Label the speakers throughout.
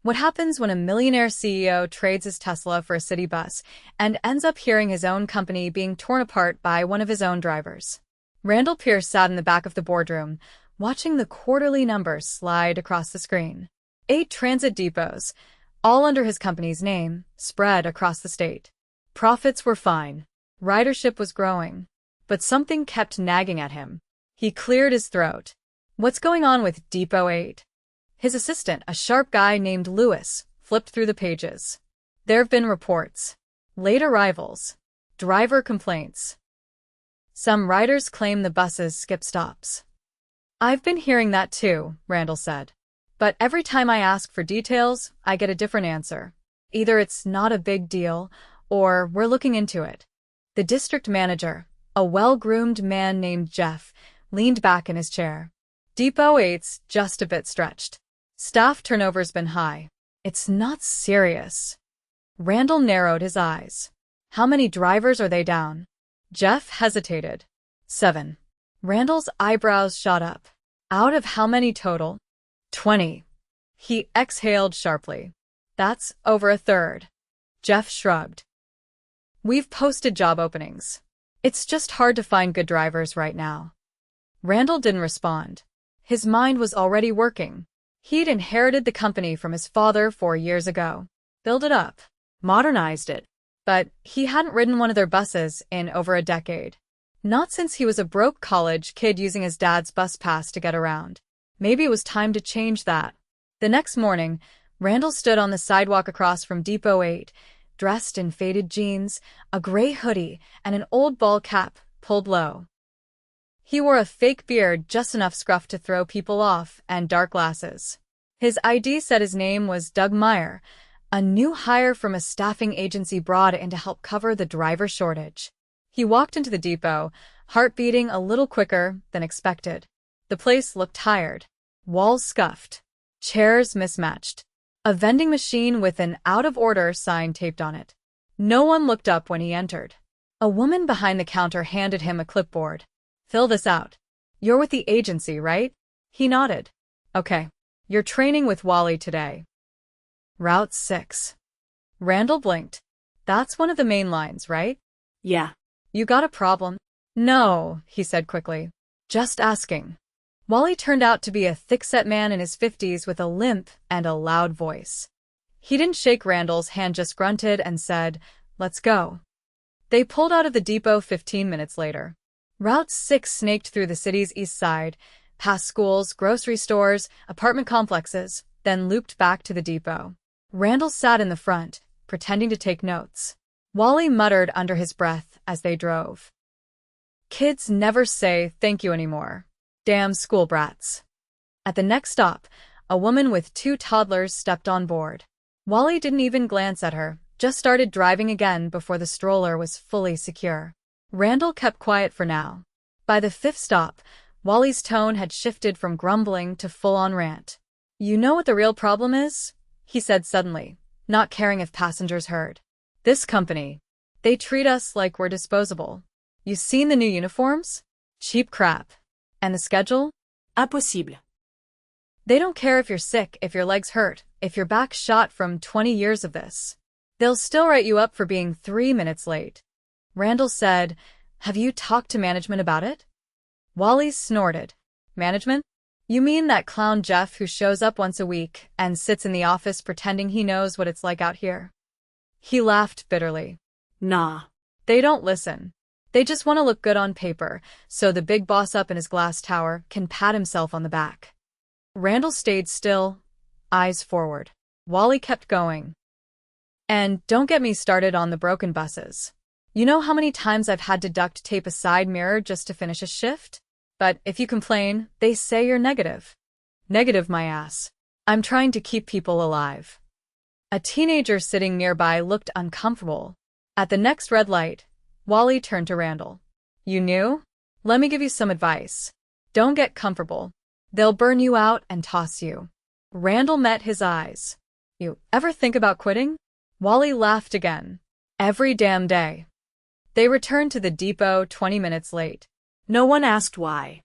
Speaker 1: What happens when a millionaire CEO trades his Tesla for a city bus and ends up hearing his own company being torn apart by one of his own drivers? Randall Pierce sat in the back of the boardroom, watching the quarterly numbers slide across the screen. 8 transit depots, all under his company's name, spread across the state. Profits were fine. Ridership was growing. But something kept nagging at him. He cleared his throat. What's going on with Depot 8? His assistant, a sharp guy named Lewis, flipped through the pages. There have been reports. Late arrivals. Driver complaints. Some riders claim the buses skip stops. I've been hearing that too, Randall said. But every time I ask for details, I get a different answer. Either it's not a big deal, or we're looking into it. The district manager, a well-groomed man named Jeff, leaned back in his chair. Depot 8's just a bit stretched. Staff turnover's been high. It's not serious. Randall narrowed his eyes. How many drivers are they down? Jeff hesitated. 7. Randall's eyebrows shot up. Out of how many total? 20. He exhaled sharply. That's over a third. Jeff shrugged. We've posted job openings. It's just hard to find good drivers right now. Randall didn't respond. His mind was already working. He'd inherited the company from his father 4 years ago. Built it up. Modernized it. But he hadn't ridden one of their buses in over a decade. Not since he was a broke college kid using his dad's bus pass to get around. Maybe it was time to change that. The next morning, Randall stood on the sidewalk across from Depot 8, dressed in faded jeans, a gray hoodie, and an old ball cap pulled low. He wore a fake beard just enough scruff to throw people off and dark glasses. His ID said his name was Doug Meyer, a new hire from a staffing agency brought in to help cover the driver shortage. He walked into the depot, heart beating a little quicker than expected. The place looked tired. Walls scuffed. Chairs mismatched. A vending machine with an out-of-order sign taped on it. No one looked up when he entered. A woman behind the counter handed him a clipboard. Fill this out. You're with the agency, right? He nodded. Okay. You're training with Wally today. Route 6. Randall blinked. That's one of the main lines, right?
Speaker 2: Yeah.
Speaker 1: You got a problem? No, he said quickly. Just asking. Wally turned out to be a thick-set man in his 50s with a limp and a loud voice. He didn't shake Randall's hand, just grunted and said, "Let's go." They pulled out of the depot 15 minutes later. Route 6 snaked through the city's east side, past schools, grocery stores, apartment complexes, then looped back to the depot. Randall sat in the front, pretending to take notes. Wally muttered under his breath as they drove. Kids never say thank you anymore. Damn school brats. At the next stop, a woman with 2 toddlers stepped on board. Wally didn't even glance at her, just started driving again before the stroller was fully secure. Randall kept quiet for now. By the 5th stop, Wally's tone had shifted from grumbling to full-on rant. You know what the real problem is? He said suddenly, not caring if passengers heard. This company. They treat us like we're disposable. You seen the new uniforms? Cheap crap. And the schedule?
Speaker 2: Impossible.
Speaker 1: They don't care if you're sick, if your legs hurt, if your back's shot from 20 years of this. They'll still write you up for being 3 minutes late. Randall said, Have you talked to management about it? Wally snorted. Management? You mean that clown Jeff who shows up once a week and sits in the office pretending he knows what it's like out here? He laughed bitterly.
Speaker 2: Nah.
Speaker 1: They don't listen. They just want to look good on paper, so the big boss up in his glass tower can pat himself on the back. Randall stayed still, eyes forward. Wally kept going. And don't get me started on the broken buses. You know how many times I've had to duct tape a side mirror just to finish a shift? But if you complain, they say you're negative. Negative my ass. I'm trying to keep people alive. A teenager sitting nearby looked uncomfortable. At the next red light, Wally turned to Randall. You knew? Let me give you some advice. Don't get comfortable. They'll burn you out and toss you. Randall met his eyes. You ever think about quitting? Wally laughed again. Every damn day. They returned to the depot 20 minutes late.
Speaker 2: No one asked why.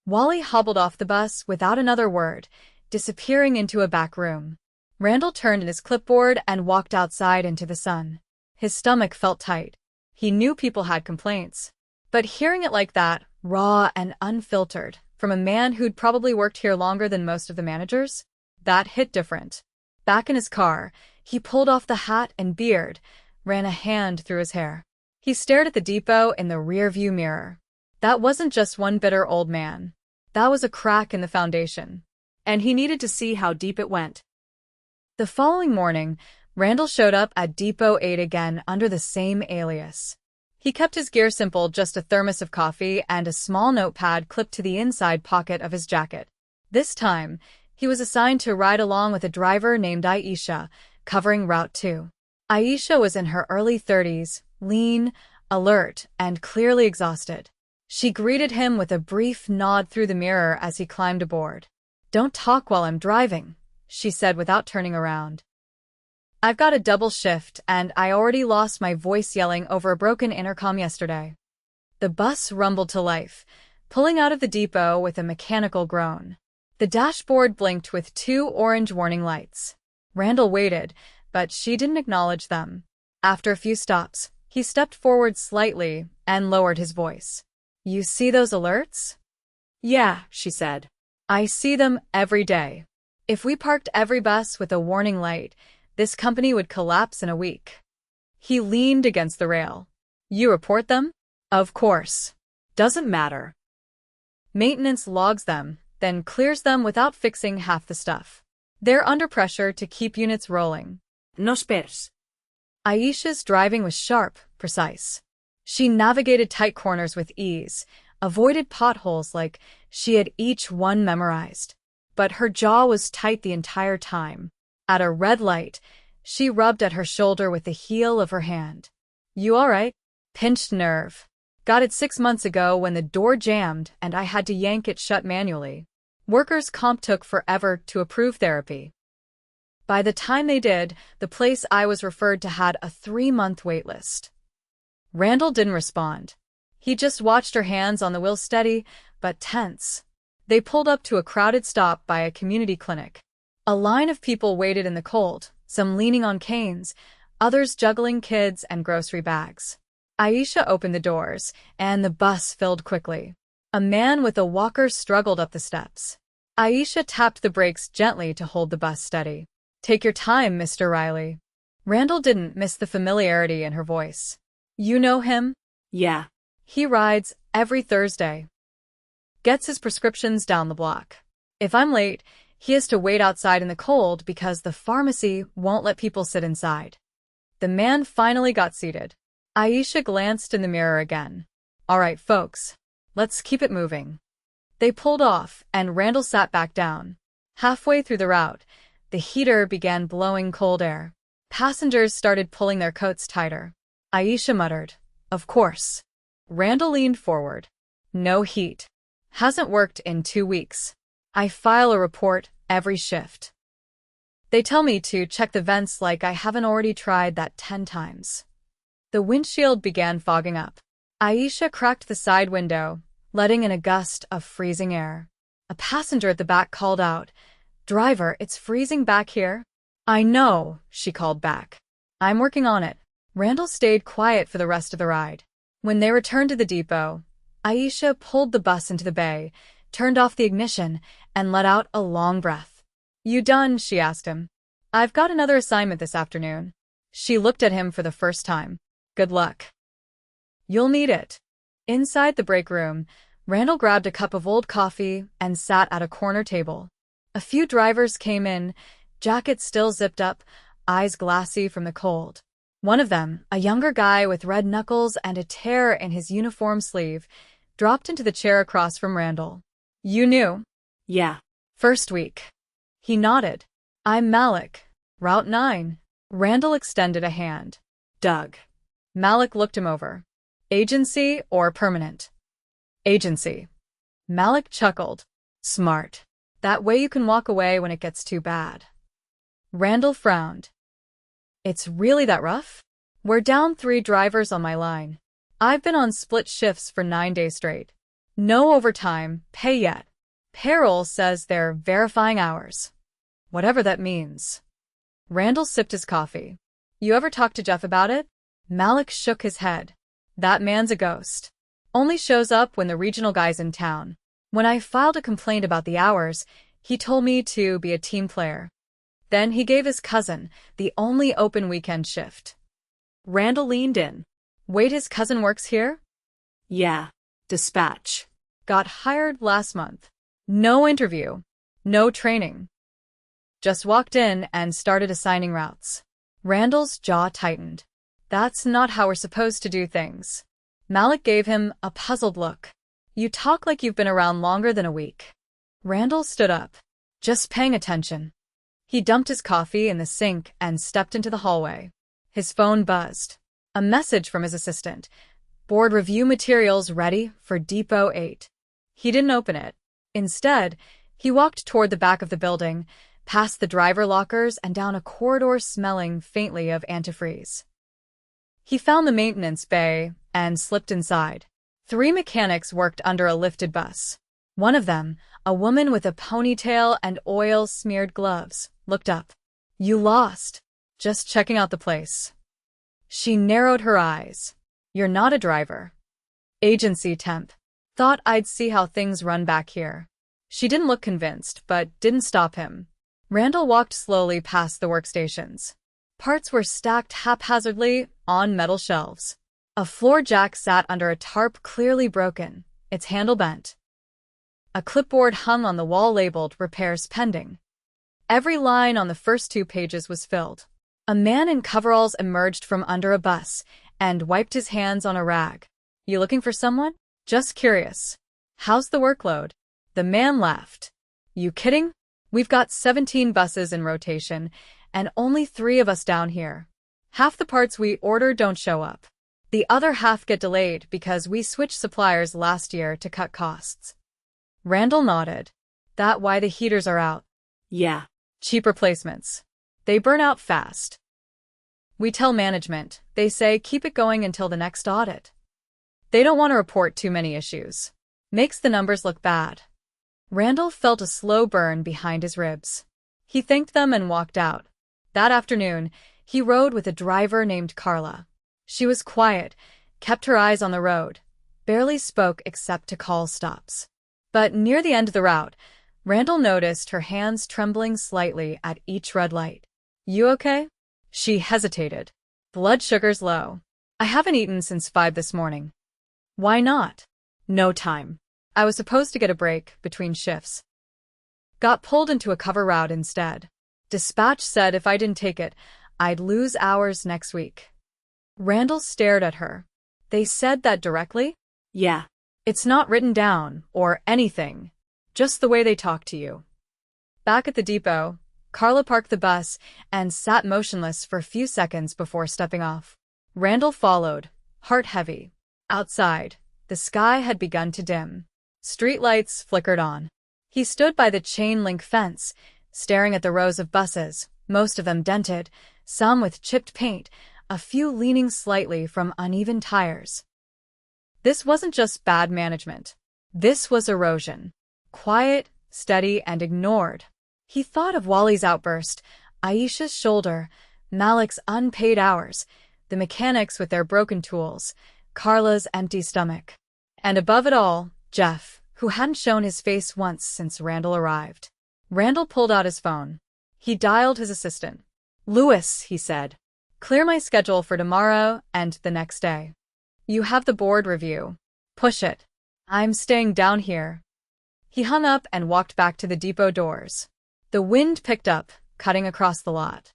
Speaker 1: Wally hobbled off the bus without another word, disappearing into a back room. Randall turned in his clipboard and walked outside into the sun. His stomach felt tight. He knew people had complaints. But hearing it like that, raw and unfiltered, from a man who'd probably worked here longer than most of the managers, that hit different. Back in his car, he pulled off the hat and beard, ran a hand through his hair. He stared at the depot in the rearview mirror. That wasn't just one bitter old man. That was a crack in the foundation.
Speaker 2: And he needed to see how deep it went.
Speaker 1: The following morning, Randall showed up at Depot 8 again under the same alias. He kept his gear simple, just a thermos of coffee and a small notepad clipped to the inside pocket of his jacket. This time, he was assigned to ride along with a driver named Aisha, covering Route 2. Aisha was in her early 30s, lean, alert, and clearly exhausted. She greeted him with a brief nod through the mirror as he climbed aboard. "Don't talk while I'm driving," she said without turning around. "I've got a double shift, and I already lost my voice yelling over a broken intercom yesterday." The bus rumbled to life, pulling out of the depot with a mechanical groan. The dashboard blinked with 2 orange warning lights. Randall waited, but she didn't acknowledge them. After a few stops, he stepped forward slightly and lowered his voice. "You see those alerts?"
Speaker 2: "Yeah," she said.
Speaker 1: "I see them every day. If we parked every bus with a warning light, this company would collapse in a week." He leaned against the rail. "You report them?" "Of course."
Speaker 2: "Doesn't matter."
Speaker 1: "Maintenance logs them, then clears them without fixing half the stuff. They're under pressure to keep units rolling."
Speaker 2: "No esperes."
Speaker 1: Aisha's driving was sharp, precise. She navigated tight corners with ease, avoided potholes like she had each one memorized. But her jaw was tight the entire time. At a red light, she rubbed at her shoulder with the heel of her hand. "You all right?" "Pinched nerve. Got it 6 months ago when the door jammed and I had to yank it shut manually. Workers' comp took forever to approve therapy. By the time they did, the place I was referred to had a 3-month wait list." Randall didn't respond. He just watched her hands on the wheel, steady but tense. They pulled up to a crowded stop by a community clinic. A line of people waited in the cold, some leaning on canes, others juggling kids and grocery bags. Aisha opened the doors, and the bus filled quickly. A man with a walker struggled up the steps. Aisha tapped the brakes gently to hold the bus steady. "Take your time, Mr. Riley." Randall didn't miss the familiarity in her voice. "You know him?"
Speaker 2: "Yeah."
Speaker 1: "He rides every Thursday. Gets his prescriptions down the block. If I'm late, he has to wait outside in the cold because the pharmacy won't let people sit inside." The man finally got seated. Aisha glanced in the mirror again. "All right, folks. Let's keep it moving." They pulled off, and Randall sat back down. Halfway through the route, the heater began blowing cold air. Passengers started pulling their coats tighter. Aisha muttered, "Of course." Randall leaned forward. "No heat. Hasn't worked in 2 weeks. I file a report every shift. They tell me to check the vents like I haven't already tried that 10 times." The windshield began fogging up. Aisha cracked the side window, letting in a gust of freezing air. A passenger at the back called out, "Driver, it's freezing back here." "I know," she called back. "I'm working on it." Randall stayed quiet for the rest of the ride. When they returned to the depot, Aisha pulled the bus into the bay, turned off the ignition, and let out a long breath. "You done?" she asked him. "I've got another assignment this afternoon." She looked at him for the first time. "Good luck." "You'll need it." Inside the break room, Randall grabbed a cup of old coffee and sat at a corner table. A few drivers came in, jackets still zipped up, eyes glassy from the cold. One of them, a younger guy with red knuckles and a tear in his uniform sleeve, dropped into the chair across from Randall. "You knew?"
Speaker 2: "Yeah."
Speaker 1: "First week." He nodded. "I'm Malik. Route 9. Randall extended a hand.
Speaker 2: "Doug."
Speaker 1: Malik looked him over. "Agency or permanent?" "Agency." Malik chuckled. "Smart. That way you can walk away when it gets too bad." Randall frowned. "It's really that rough?" "We're down 3 drivers on my line. I've been on split shifts for 9 days straight. No overtime, pay yet. Payroll says they're verifying hours. Whatever that means." Randall sipped his coffee. You ever talk to Jeff about it? Malik shook his head. That man's a ghost. Only shows up when the regional guy's in town. When I filed a complaint about the hours, he told me to be a team player. Then he gave his cousin the only open weekend shift.
Speaker 2: Randall leaned in.
Speaker 1: Wait, his cousin works here?
Speaker 2: Yeah. Dispatch.
Speaker 1: Got hired last month. No interview. No training. Just walked in and started assigning routes. Randall's jaw tightened. That's not how we're supposed to do things. Malik gave him a puzzled look. You talk like you've been around longer than a week. Randall stood up. Just paying attention. He dumped his coffee in the sink and stepped into the hallway. His phone buzzed. A message from his assistant. Board review materials ready for Depot 8. He didn't open it. Instead, he walked toward the back of the building, past the driver lockers and down a corridor smelling faintly of antifreeze. He found the maintenance bay and slipped inside. 3 mechanics worked under a lifted bus. One of them, a woman with a ponytail and oil-smeared gloves, looked up. You lost. Just checking out the place. She narrowed her eyes. You're not a driver. Agency temp. Thought I'd see how things run back here. She didn't look convinced, but didn't stop him. Randall walked slowly past the workstations. Parts were stacked haphazardly on metal shelves. A floor jack sat under a tarp clearly broken, its handle bent. A clipboard hung on the wall labeled Repairs Pending. Every line on the first 2 pages was filled. A man in coveralls emerged from under a bus and wiped his hands on a rag. You looking for someone? Just curious. How's the workload? The man laughed. You kidding? We've got 17 buses in rotation, and only 3 of us down here. Half the parts we order don't show up. The other half get delayed because we switched suppliers last year to cut costs. Randall nodded. That why the heaters are out?
Speaker 2: Yeah.
Speaker 1: Cheap replacements. They burn out fast. We tell management. They say keep it going until the next audit. They don't want to report too many issues. Makes the numbers look bad. Randall felt a slow burn behind his ribs. He thanked them and walked out. That afternoon, he rode with a driver named Carla. She was quiet, kept her eyes on the road, barely spoke except to call stops. But near the end of the route, Randall noticed her hands trembling slightly at each red light. You okay? She hesitated. Blood sugar's low. I haven't eaten since 5 this morning. Why not? No time. I was supposed to get a break between shifts. Got pulled into a cover route instead. Dispatch said if I didn't take it, I'd lose hours next week. Randall stared at her. They said that directly?
Speaker 2: Yeah.
Speaker 1: It's not written down, or anything. Just the way they talk to you. Back at the depot, Carla parked the bus and sat motionless for a few seconds before stepping off. Randall followed, heart heavy. Outside, the sky had begun to dim. Streetlights flickered on. He stood by the chain-link fence, staring at the rows of buses, most of them dented, some with chipped paint, a few leaning slightly from uneven tires. This wasn't just bad management. This was erosion. Quiet, steady, and ignored. He thought of Wally's outburst, Aisha's shoulder, Malik's unpaid hours, the mechanics with their broken tools, Carla's empty stomach. And above it all, Jeff, who hadn't shown his face once since Randall arrived. Randall pulled out his phone. He dialed his assistant. Lewis, he said. Clear my schedule for tomorrow and the next day. You have the board review. Push it. I'm staying down here. He hung up and walked back to the depot doors. The wind picked up, cutting across the lot.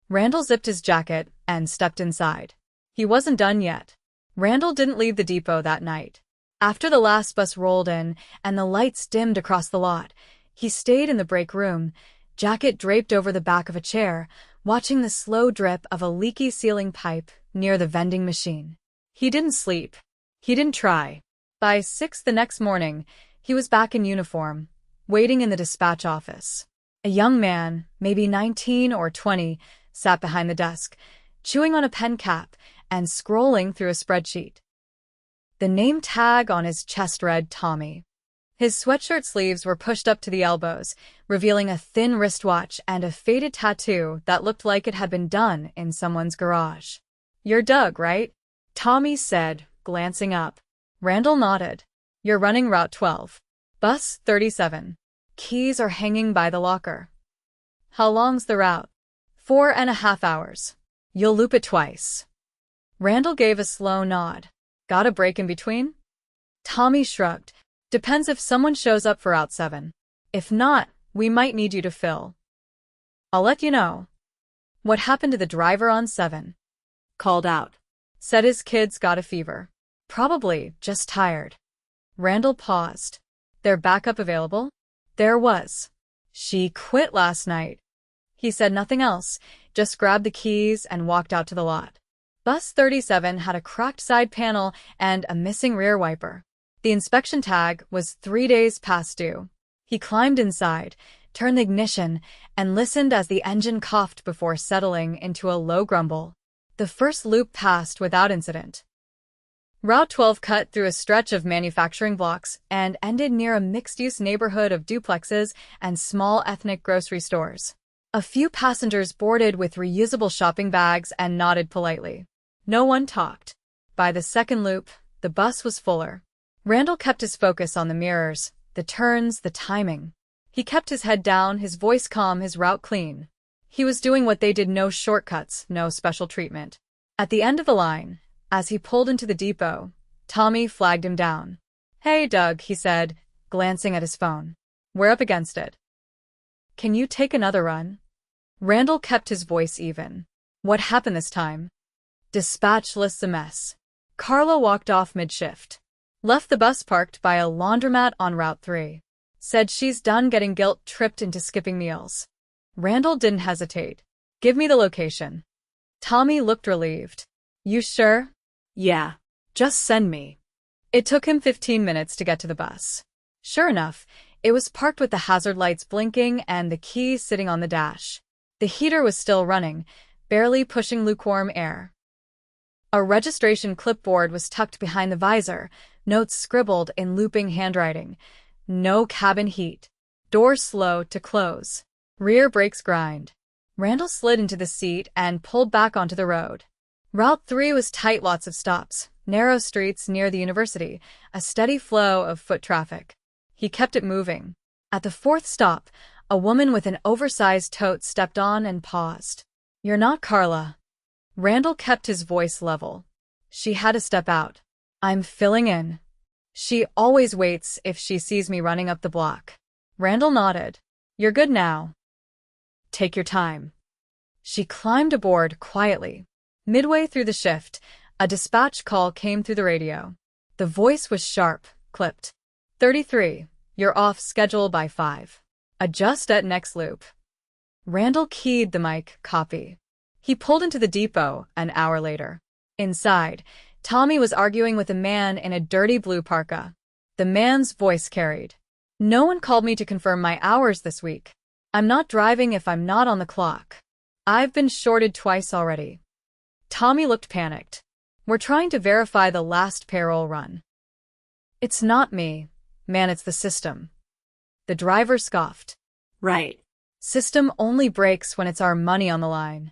Speaker 1: Randall zipped his jacket and stepped inside. He wasn't done yet. Randall didn't leave the depot that night. After the last bus rolled in and the lights dimmed across the lot, he stayed in the break room, jacket draped over the back of a chair, watching the slow drip of a leaky ceiling pipe near the vending machine. He didn't sleep. He didn't try. By 6 the next morning, he was back in uniform, waiting in the dispatch office. A young man, maybe 19 or 20, sat behind the desk, chewing on a pen cap and scrolling through a spreadsheet. The name tag on his chest read Tommy. His sweatshirt sleeves were pushed up to the elbows, revealing a thin wristwatch and a faded tattoo that looked like it had been done in someone's garage. "You're Doug, right?" Tommy said, glancing up. Randall nodded. "You're running Route 12. Bus 37. Keys are hanging by the locker." "How long's the route?" 4.5 hours. "You'll loop it twice." Randall gave a slow nod. "Got a break in between?" Tommy shrugged. "Depends if someone shows up for Route 7. If not, we might need you to fill." "I'll let you know." "What happened to the driver on 7?
Speaker 2: Called out.
Speaker 1: Said his kids got a fever. Probably just tired." Randall paused. "Their backup available?" There was. "She quit last night." He said nothing else, just grabbed the keys and walked out to the lot. Bus 37 had a cracked side panel and a missing rear wiper. The inspection tag was 3 days past due. He climbed inside, turned the ignition, and listened as the engine coughed before settling into a low grumble. The first loop passed without incident. Route 12 cut through a stretch of manufacturing blocks and ended near a mixed-use neighborhood of duplexes and small ethnic grocery stores. A few passengers boarded with reusable shopping bags and nodded politely. No one talked. By the second loop, the bus was fuller. Randall kept his focus on the mirrors, the turns, the timing. He kept his head down, his voice calm, his route clean. He was doing what they did, no shortcuts, no special treatment. At the end of the line, as he pulled into the depot, Tommy flagged him down. "Hey, Doug," he said, glancing at his phone. "We're up against it. Can you take another run?" Randall kept his voice even. "What happened this time?" "Dispatch list's a mess." Carla walked off mid-shift. Left the bus parked by a laundromat on Route 3. Said she's done getting guilt-tripped into skipping meals. Randall didn't hesitate. "Give me the location." Tommy looked relieved. "You sure?"
Speaker 2: "Yeah.
Speaker 1: "Just send me." It took him 15 minutes to get to the bus. Sure enough, it was parked with the hazard lights blinking and the key sitting on the dash. The heater was still running, barely pushing lukewarm air. A registration clipboard was tucked behind the visor, notes scribbled in looping handwriting. "No cabin heat. Door slow to close. Rear brakes grind." Randall slid into the seat and pulled back onto the road. Route 3 was tight, lots of stops, narrow streets near the university, a steady flow of foot traffic. He kept it moving. At the fourth stop, a woman with an oversized tote stepped on and paused. "You're not Carla." Randall kept his voice level. "She had to step out. I'm filling in. She always waits if she sees me running up the block." Randall nodded. "You're good now. Take your time." She climbed aboard quietly. Midway through the shift, a dispatch call came through the radio. The voice was sharp, clipped. 33, you're off schedule by 5. Adjust at next loop." Randall keyed the mic, copy. He pulled into the depot an hour later. Inside, Tommy was arguing with a man in a dirty blue parka. The man's voice carried. "No one called me to confirm my hours this week. I'm not driving if I'm not on the clock. I've been shorted twice already." Tommy looked panicked. "We're trying to verify the last payroll run." "It's not me, man, it's the system." The driver scoffed.
Speaker 2: "Right.
Speaker 1: "System only breaks when it's our money on the line."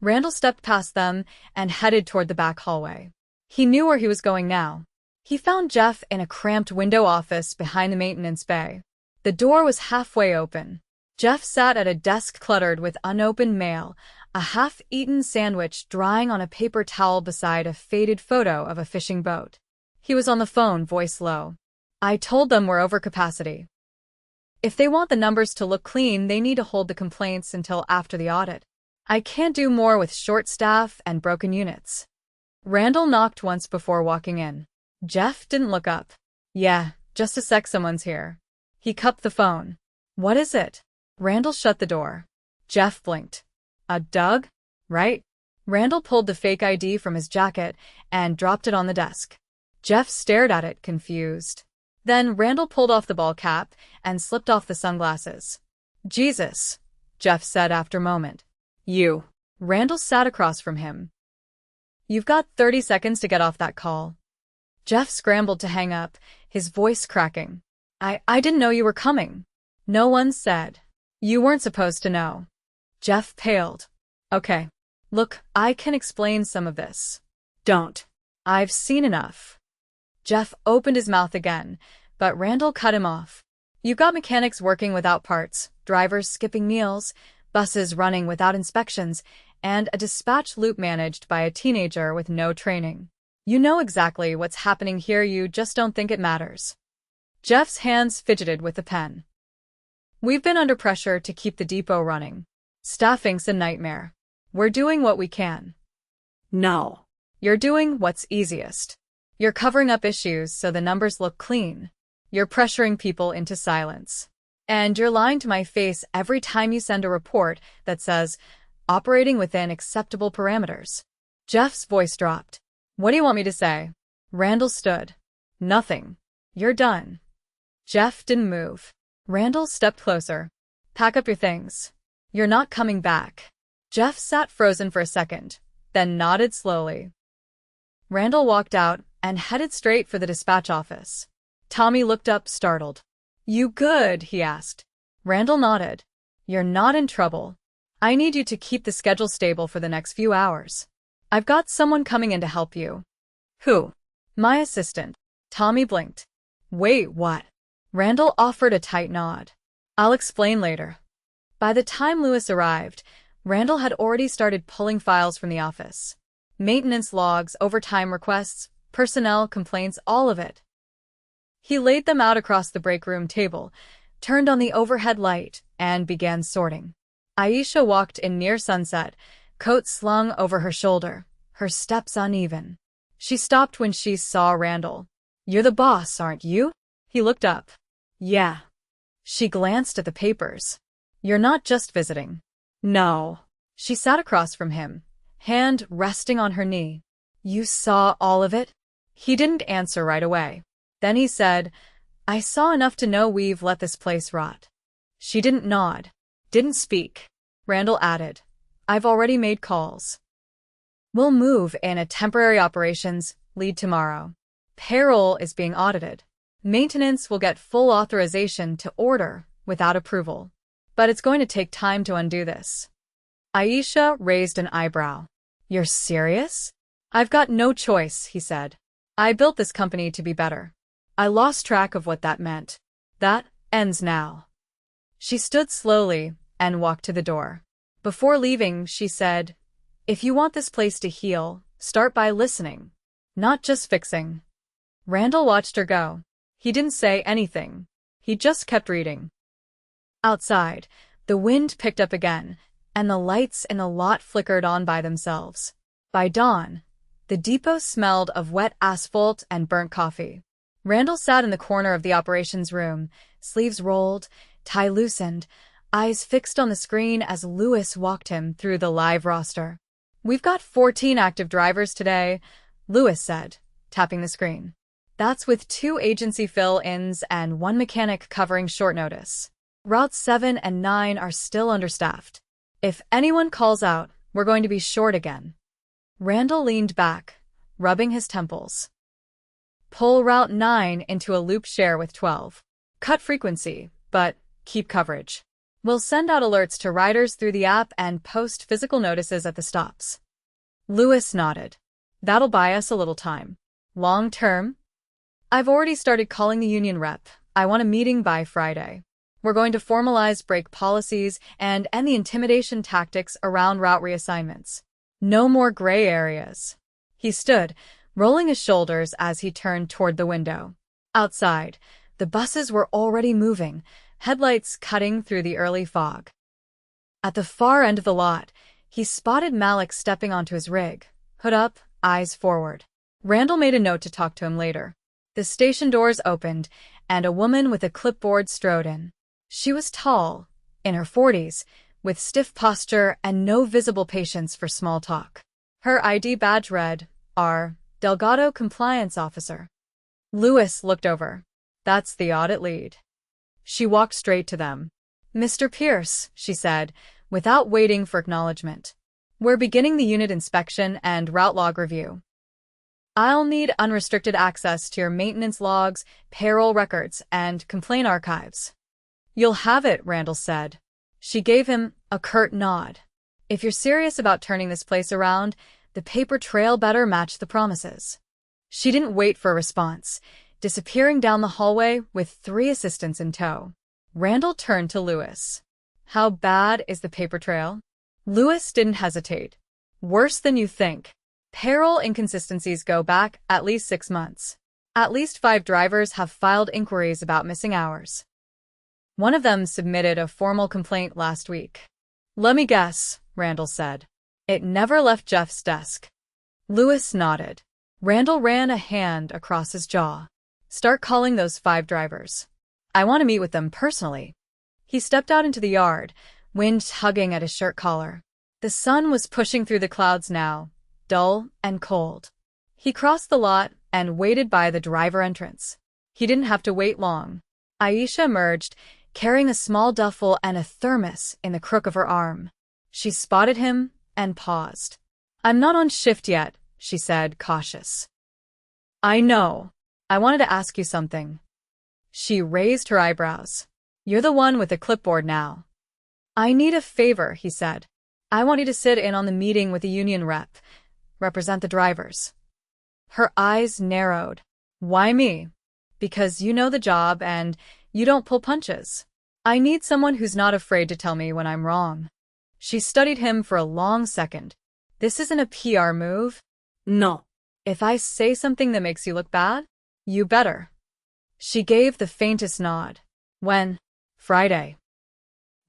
Speaker 1: Randall stepped past them and headed toward the back hallway. He knew where he was going now. He found Jeff in a cramped window office behind the maintenance bay. The door was halfway open. Jeff sat at a desk cluttered with unopened mail, a half-eaten sandwich drying on a paper towel beside a faded photo of a fishing boat. He was on the phone, voice low. "I told them we're over capacity. If they want the numbers to look clean, they need to hold the complaints until after the audit. I can't do more with short staff and broken units." Randall knocked once before walking in. Jeff didn't look up. "Yeah, just a sec, someone's here." He cupped the phone. "What is it?" Randall shut the door. Jeff blinked. Doug? Right?" Randall pulled the fake ID from his jacket and dropped it on the desk. Jeff stared at it, confused. Then Randall pulled off the ball cap and slipped off the sunglasses. "Jesus," Jeff said after a moment. "You." Randall sat across from him. "You've got 30 seconds to get off that call." Jeff scrambled to hang up, his voice cracking. I didn't know you were coming. No one said. You weren't supposed to know. Jeff paled. Okay. Look, I can explain some of this.
Speaker 2: Don't.
Speaker 1: I've seen enough. Jeff opened his mouth again, but Randall cut him off. You've got mechanics working without parts, drivers skipping meals, buses running without inspections, and a dispatch loop managed by a teenager with no training. You know exactly what's happening here, you just don't think it matters. Jeff's hands fidgeted with the pen. We've been under pressure to keep the depot running. Staffing's a nightmare. We're doing what we can.
Speaker 2: No.
Speaker 1: You're doing what's easiest. You're covering up issues so the numbers look clean. You're pressuring people into silence. And you're lying to my face every time you send a report that says, operating within acceptable parameters. Jeff's voice dropped. What do you want me to say? Randall stood. Nothing. You're done. Jeff didn't move. Randall stepped closer. Pack up your things. You're not coming back. Jeff sat frozen for a second, then nodded slowly. Randall walked out and headed straight for the dispatch office. Tommy looked up, startled. You good? He asked. Randall nodded. You're not in trouble. I need you to keep the schedule stable for the next few hours. I've got someone coming in to help you. Who? My assistant. Tommy blinked. Wait, what? Randall offered a tight nod. I'll explain later. By the time Lewis arrived, Randall had already started pulling files from the office. Maintenance logs, overtime requests, personnel complaints, all of it. He laid them out across the break room table, turned on the overhead light, and began sorting. Aisha walked in near sunset, coat slung over her shoulder, her steps uneven. She stopped when she saw Randall. You're the boss, aren't you? He looked up. Yeah. She glanced at the papers. You're not just visiting. No. She sat across from him, hand resting on her knee. You saw all of it? He didn't answer right away. Then he said, I saw enough to know we've let this place rot. She didn't nod, didn't speak. Randall added, I've already made calls. We'll move in a temporary operations lead tomorrow. Payroll is being audited. Maintenance will get full authorization to order without approval. But it's going to take time to undo this. Aisha raised an eyebrow. You're serious? I've got no choice, he said. I built this company to be better. I lost track of what that meant. That ends now. She stood slowly and walked to the door. Before leaving, she said, if you want this place to heal, start by listening, not just fixing. Randall watched her go. He didn't say anything. He just kept reading. Outside, the wind picked up again, and the lights in the lot flickered on by themselves. By dawn, the depot smelled of wet asphalt and burnt coffee. Randall sat in the corner of the operations room, sleeves rolled, tie loosened, eyes fixed on the screen as Lewis walked him through the live roster. We've got 14 active drivers today, Lewis said, tapping the screen. That's with 2 agency fill-ins and 1 mechanic covering short notice. Routes 7 and 9 are still understaffed. If anyone calls out, we're going to be short again. Randall leaned back, rubbing his temples. Pull Route 9 into a loop share with 12. Cut frequency, but keep coverage. We'll send out alerts to riders through the app and post physical notices at the stops. Lewis nodded. That'll buy us a little time. Long term? I've already started calling the union rep. I want a meeting by Friday. We're going to formalize break policies and end the intimidation tactics around route reassignments. No more gray areas. He stood, rolling his shoulders as he turned toward the window. Outside, the buses were already moving, headlights cutting through the early fog. At the far end of the lot, he spotted Malik stepping onto his rig, hood up, eyes forward. Randall made a note to talk to him later. The station doors opened, and a woman with a clipboard strode in. She was tall, in her 40s, with stiff posture and no visible patience for small talk. Her ID badge read, R. Delgado Compliance Officer. Lewis looked over. That's the audit lead. She walked straight to them. Mr. Pierce, she said, without waiting for acknowledgement. We're beginning the unit inspection and route log review. I'll need unrestricted access to your maintenance logs, payroll records, and complaint archives. You'll have it, Randall said. She gave him a curt nod. If you're serious about turning this place around, the paper trail better match the promises. She didn't wait for a response, disappearing down the hallway with 3 assistants in tow. Randall turned to Lewis. How bad is the paper trail? Lewis didn't hesitate. Worse than you think. Payroll inconsistencies go back at least 6 months. At least 5 drivers have filed inquiries about missing hours. One of them submitted a formal complaint last week. Let me guess, Randall said. It never left Jeff's desk. Lewis nodded. Randall ran a hand across his jaw. Start calling those 5 drivers. I want to meet with them personally. He stepped out into the yard, wind tugging at his shirt collar. The sun was pushing through the clouds now, dull and cold. He crossed the lot and waited by the driver entrance. He didn't have to wait long. Aisha emerged, carrying a small duffel and a thermos in the crook of her arm. She spotted him and paused. I'm not on shift yet, she said, cautious. I know. I wanted to ask you something. She raised her eyebrows. You're the one with the clipboard now. I need a favor, he said. I want you to sit in on the meeting with the union rep. Represent the drivers. Her eyes narrowed. Why me? Because you know the job and you don't pull punches. I need someone who's not afraid to tell me when I'm wrong. She studied him for a long second. This isn't a PR move.
Speaker 2: No.
Speaker 1: If I say something that makes you look bad, you better. She gave the faintest nod. When? Friday.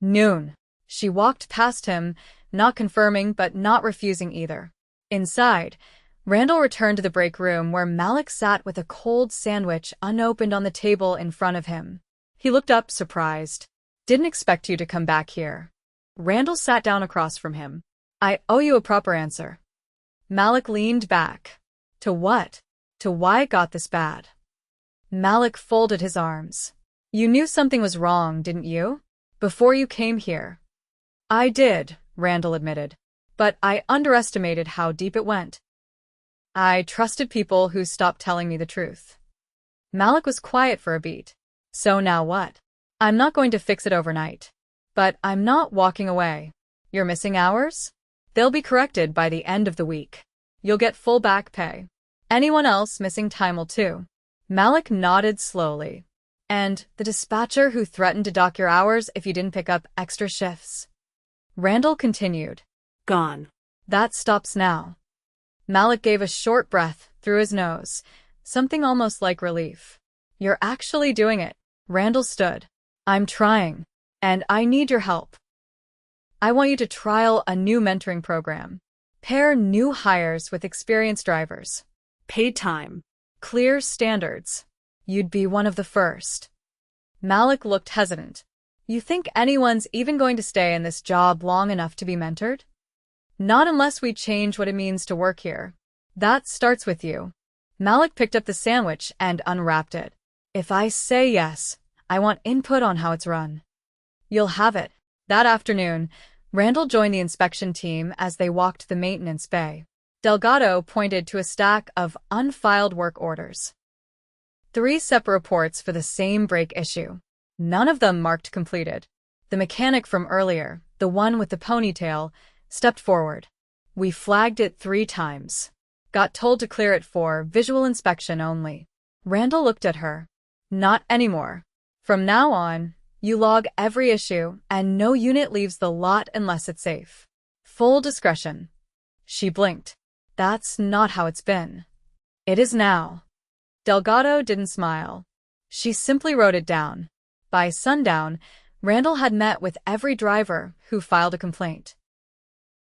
Speaker 1: Noon. She walked past him, not confirming but not refusing either. Inside, Randall returned to the break room where Malik sat with a cold sandwich unopened on the table in front of him. He looked up, surprised. Didn't expect you to come back here. Randall sat down across from him. I owe you a proper answer. Malik leaned back. To what? To why it got this bad? Malik folded his arms. You knew something was wrong, didn't you? Before you came here. I did, Randall admitted. But I underestimated how deep it went. I trusted people who stopped telling me the truth. Malik was quiet for a beat. So now what? I'm not going to fix it overnight. But I'm not walking away. You're missing hours? They'll be corrected by the end of the week. You'll get full back pay. Anyone else missing time will too. Malik nodded slowly. And the dispatcher who threatened to dock your hours if you didn't pick up extra shifts. Randall continued.
Speaker 2: Gone.
Speaker 1: That stops now. Malik gave a short breath through his nose, something almost like relief. You're actually doing it. Randall stood. I'm trying. And I need your help. I want you to trial a new mentoring program. Pair new hires with experienced drivers.
Speaker 2: Paid time.
Speaker 1: Clear standards. You'd be one of the first. Malik looked hesitant. You think anyone's even going to stay in this job long enough to be mentored? Not unless we change what it means to work here. That starts with you. Malik picked up the sandwich and unwrapped it. If I say yes, I want input on how it's run. You'll have it. That afternoon, Randall joined the inspection team as they walked the maintenance bay. Delgado pointed to a stack of unfiled work orders. 3 separate reports for the same brake issue. None of them marked completed. The mechanic from earlier, the one with the ponytail, stepped forward. We flagged it 3 times. Got told to clear it for visual inspection only. Randall looked at her. Not anymore. From now on, you log every issue and no unit leaves the lot unless it's safe. Full discretion. She blinked. That's not how it's been. It is now. Delgado didn't smile. She simply wrote it down. By sundown, Randall had met with every driver who filed a complaint.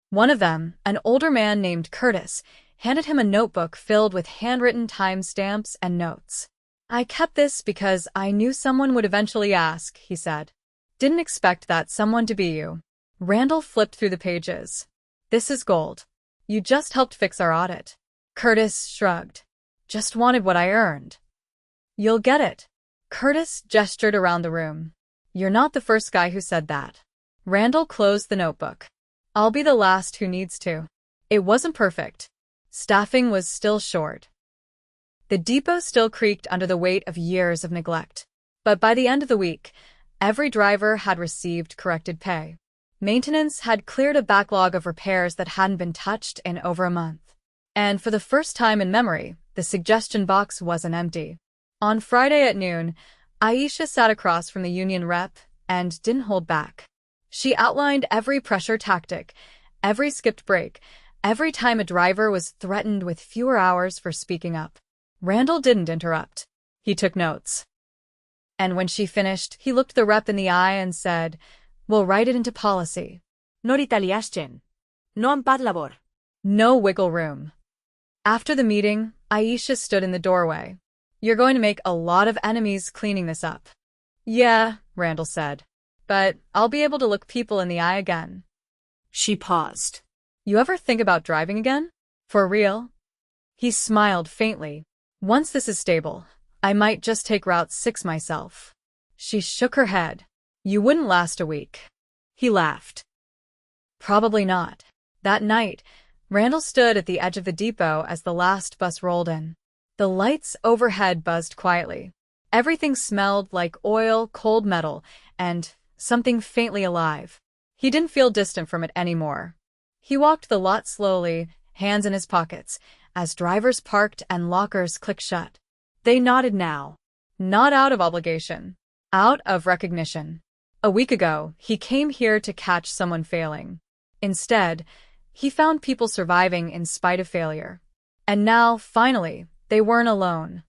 Speaker 1: One of them, an older man named Curtis, handed him a notebook filled with handwritten timestamps and notes. I kept this because I knew someone would eventually ask, he said. Didn't expect that someone to be you. Randall flipped through the pages. This is gold. You just helped fix our audit. Curtis shrugged. Just wanted what I earned. You'll get it. Curtis gestured around the room. You're not the first guy who said that. Randall closed the notebook. I'll be the last who needs to. It wasn't perfect. Staffing was still short. The depot still creaked under the weight of years of neglect. But by the end of the week, every driver had received corrected pay. Maintenance had cleared a backlog of repairs that hadn't been touched in over a month. And for the first time in memory, the suggestion box wasn't empty. On Friday at noon, Aisha sat across from the union rep and didn't hold back. She outlined every pressure tactic, every skipped break, every time a driver was threatened with fewer hours for speaking up. Randall didn't interrupt. He took notes. And when she finished, he looked the rep in the eye and said, "We'll write it into policy.
Speaker 2: No retaliation. No ampad labor.
Speaker 1: No wiggle room." After the meeting, Aisha stood in the doorway. "You're going to make a lot of enemies cleaning this up." "Yeah," Randall said. "But I'll be able to look people in the eye again."
Speaker 2: She paused.
Speaker 1: "You ever think about driving again? For real?" He smiled faintly. "Once this is stable, I might just take Route 6 myself." She shook her head. "You wouldn't last a week." He laughed. "Probably not." That night, Randall stood at the edge of the depot as the last bus rolled in. The lights overhead buzzed quietly. Everything smelled like oil, cold metal, and something faintly alive. He didn't feel distant from it anymore. He walked the lot slowly, hands in his pockets, as drivers parked and lockers clicked shut. They nodded now. Not out of obligation. Out of recognition. A week ago, he came here to catch someone failing. Instead, he found people surviving in spite of failure. And now, finally, they weren't alone.